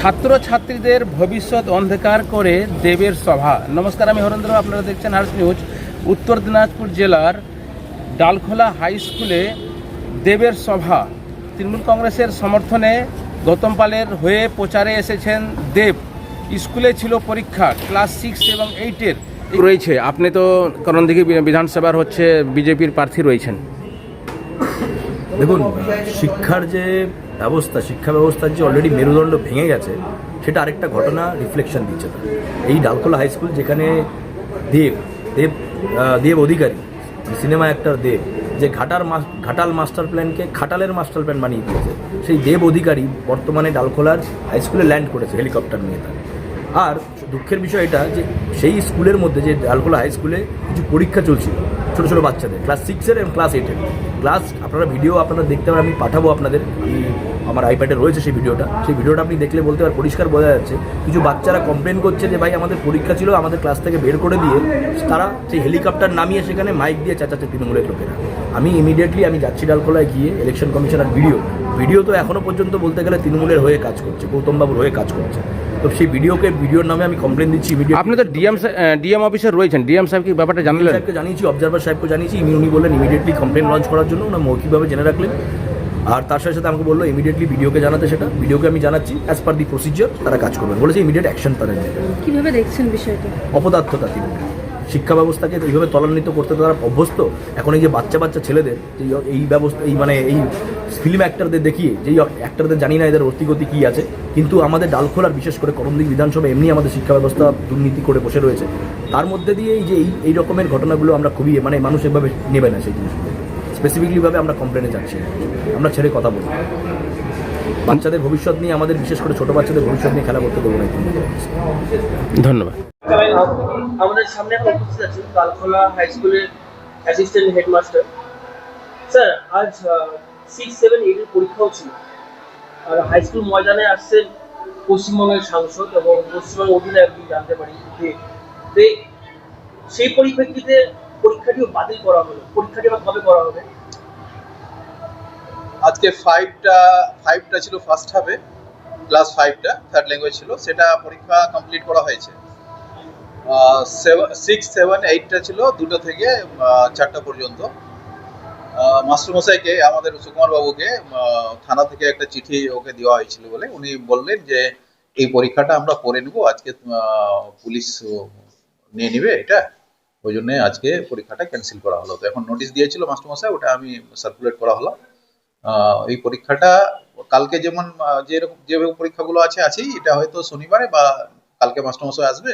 ছাত্রছাত্রীদের ভবিষ্যৎ অন্ধকার করে দেবের সভা। নমস্কার, আমি হরেন্দ্র, আপনারা দেখছেন হার্স নিউজ। উত্তর দিনাজপুর জেলার ডালখোলা হাই স্কুলে দেবের সভা। তৃণমূল কংগ্রেসের সমর্থনে গৌতম পালের হয়ে প্রচারে এসেছেন দেব। স্কুলে ছিল পরীক্ষা, ক্লাস 6 এবং 8-এর রয়েছে। আপনি তো করণদিঘি বিধানসভার বিজেপির প্রার্থী রয়েছেন। দেখুন, শিক্ষার যে ব্যবস্থা, শিক্ষা ব্যবস্থার যে অলরেডি মেরুদণ্ড ভেঙে গেছে, সেটা আরেকটা ঘটনা রিফ্লেকশন দিচ্ছে। এই ডালখোলা হাই স্কুল, যেখানে দেব অধিকারী, সিনেমা অ্যাক্টর দেব, যে ঘাটাল মাস্টার প্ল্যানকে খাটালের মাস্টার প্ল্যান বানিয়ে দিয়েছে, সেই দেব অধিকারী বর্তমানে ডালখোলার হাই স্কুলে ল্যান্ড করেছে হেলিকপ্টার নিয়ে। তার আর দুঃখের বিষয় এটা যে সেই স্কুলের মধ্যে, যে ডালখোলা হাই স্কুলে কিছু পরীক্ষা চলছিল ছোটো ছোটো বাচ্চাদের, ক্লাস 6-এর এবং ক্লাস 8-এর ক্লাস। আপনারা ভিডিও আপনারা দেখতে পারেন, আমি পাঠাবো আপনাদের। আমার আইপ্যাডে রয়েছে সেই ভিডিওটা আপনি দেখলে বলতে পারেন, পরিষ্কার বোঝা যাচ্ছে কিছু বাচ্চারা কমপ্লেন করছে যে ভাই আমাদের পরীক্ষা ছিল, আমাদের ক্লাস থেকে বের করে দিয়ে তারা সেই হেলিকপ্টার নামিয়ে সেখানে মাইক দিয়ে চেঁচাচ্ছে তৃণমূলের লোকেরা। আমি ইমিডিয়েটলি যাচ্ছি ডালখোলায় গিয়ে ইলেকশন কমিশনার ভিডিও তো এখনও পর্যন্ত বলতে গেলে তৃণমূলের হয়ে কাজ করছে, গৌতমবাবুর হয়ে কাজ করছে। তো সেই ভিডিওর নামে আমি কমপ্লেন দিচ্ছি। আপনি তো ডিএম অফিসার রয়েছেন, ডিএম সাহেব কি ব্যাপারটা জানলেন? সাহেবকে জানিয়েছি, অবজারভার সাহেবকে জানিয়েছি। উনি বললেন ইমিডিয়েটলি কমপ্লেন লঞ্চ করার জন্য, ওনার মৌখিকভাবে জেনে রাখলেন। আর তার সাথে সাথে আমাকে বললো ইমিডিয়েটলি ভিডিওকে জানাতে। সেটা ভিডিওকে আমি জানাচ্ছি, অ্যাজ পার দি প্রসিজিওর তারা কাজ করবেন বলেছে। ইমিডিয়েট অ্যাকশন তারা নেবে। কীভাবে দেখছেন বিষয়টা? অপদার্থতা শিক্ষা ব্যবস্থাকে এইভাবে ত্বরান্বিত করতে তারা অভ্যস্ত। এখন এই যে বাচ্চা ছেলেদের এই ব্যবস্থা, এই ফিল্ম অ্যাক্টরদের দেখিয়ে, যেই অ্যাক্টরদের জানি না এদের অতিগতি কী আছে, কিন্তু আমাদের ডালখোলার বিশেষ করে করণদিঘি বিধানসভা এমনি আমাদের শিক্ষা ব্যবস্থা দুর্নীতি করে বসে রয়েছে। তার মধ্যে দিয়ে এই রকমের ঘটনাগুলো আমরা খুবই মানুষ এভাবে নেবে না। সেই জিনিসগুলো স্পেসিফিকলিভাবে আমরা কমপ্লেনে যাচ্ছি, আমরা ছেড়ে কথা বলব। বাচ্চাদের ভবিষ্যৎ নিয়ে, আমাদের বিশেষ করে ছোটো বাচ্চাদের ভবিষ্যৎ নিয়ে খেলা করতে দেবো না। ধন্যবাদ। আমাদের সামনে এখন উপস্থিত আছেন ডালখোলা হাই স্কুলের অ্যাসিস্ট্যান্ট হেডমাস্টার স্যার। আজ 6, 7, 8-এর পরীক্ষাও ছিল, আর হাই স্কুল ময়দানে আসছেন পশ্চিমবঙ্গের সাংসদ এবং পশ্চিমবঙ্গের অধিনায়ক জানতে পারি। সেই পরিপ্রেক্ষিতে পরীক্ষাটিও বাতিল করা হলো। পরীক্ষাটি আবার কবে করা হবে? আজকে 5টা ছিল ফার্স্ট হাফে, ক্লাস 5টা থার্ড ল্যাঙ্গুয়েজ ছিল, সেটা পরীক্ষা কমপ্লিট করা হয়েছে। 6, 7, 8টা ছিল 2টা থেকে 4টা পর্যন্ত। মাস্টারমশাইকে, আমাদের সুকুমার বাবুকে থানা থেকে একটা চিঠি ওকে দেওয়া হয়েছিল বলে উনি বললেন যে এই পরীক্ষাটা আমরা পড়ে নেব, আজকে পুলিশ নিয়ে নেবে এটা, ওই জন্য আজকে পরীক্ষাটা ক্যান্সেল করা হলো। তো এখন নোটিশ দিয়েছিল মাস্টারমশাই, ওটা আমি সার্কুলেট করা হলো। এই পরীক্ষাটা কালকে যেমন যেভাবে পরীক্ষাগুলো আছেই, এটা হয়তো শনিবারে বা কালকে মাস্টারমশাই আসবে,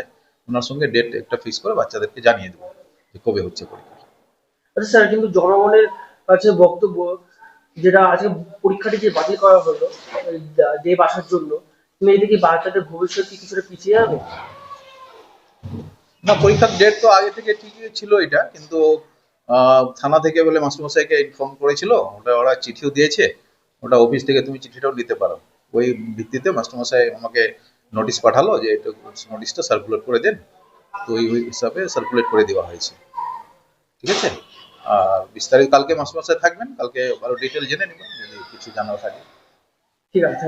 ওনার সঙ্গে ডেট একটা ফিক্স করে বাচ্চাদেরকে জানিয়ে দেবো যে কবে হচ্ছে পরীক্ষা। আচ্ছা স্যার, কিন্তু জনগণের কাছে বক্তব্য যেটা আজকে পরীক্ষাটি যে বাতিল করা হলো যে বাসার জন্য, তুমি এই থেকে বাচ্চাদের ভবিষ্যৎ কি কিছুটা পিছিয়ে যাবে? না, পরীক্ষার ডেট তো আগে থেকে ঠিকই ছিল এটা, কিন্তু থানা থেকে বলে মাস্টারমশাইকে ইনফর্ম করেছিল, ওরা চিঠিও দিয়েছে, ওটা অফিস থেকে তুমি চিঠিটাও নিতে পারো। ওই ভিত্তিতে মাস্টারমশাই আমাকে নোটিশ পাঠালো যে এটা নোটিশটা সার্কুলেট করে দেন। তো ওই হিসাবে সার্কুলেট করে দেওয়া হয়েছে। ঠিক আছে, আর বিস্তারিত কালকে মাস্টারমশাই থাকবেন, কালকে আরো ডিটেল জেনে নেবেন যদি কিছু জানার থাকে। ঠিক আছে।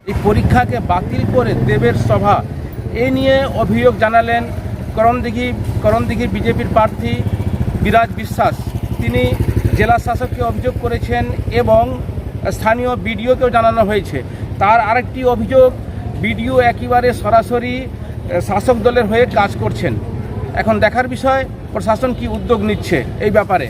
এই পরীক্ষাকে বাতিল করে দেবের সভা, এ নিয়ে অভিযোগ জানালেন করণদিঘি বিজেপির প্রার্থী বিরাজ বিশ্বাস। তিনি জেলা শাসককে অভিযোগ করেছেন এবং স্থানীয় বিডিওকেও জানানো হয়েছে। তার আরেকটি অভিযোগ, বিডিও একেবারে সরাসরি শাসক দলের হয়ে কাজ করছেন। এখন দেখার বিষয় প্রশাসন কি উদ্যোগ নিচ্ছে এই ব্যাপারে।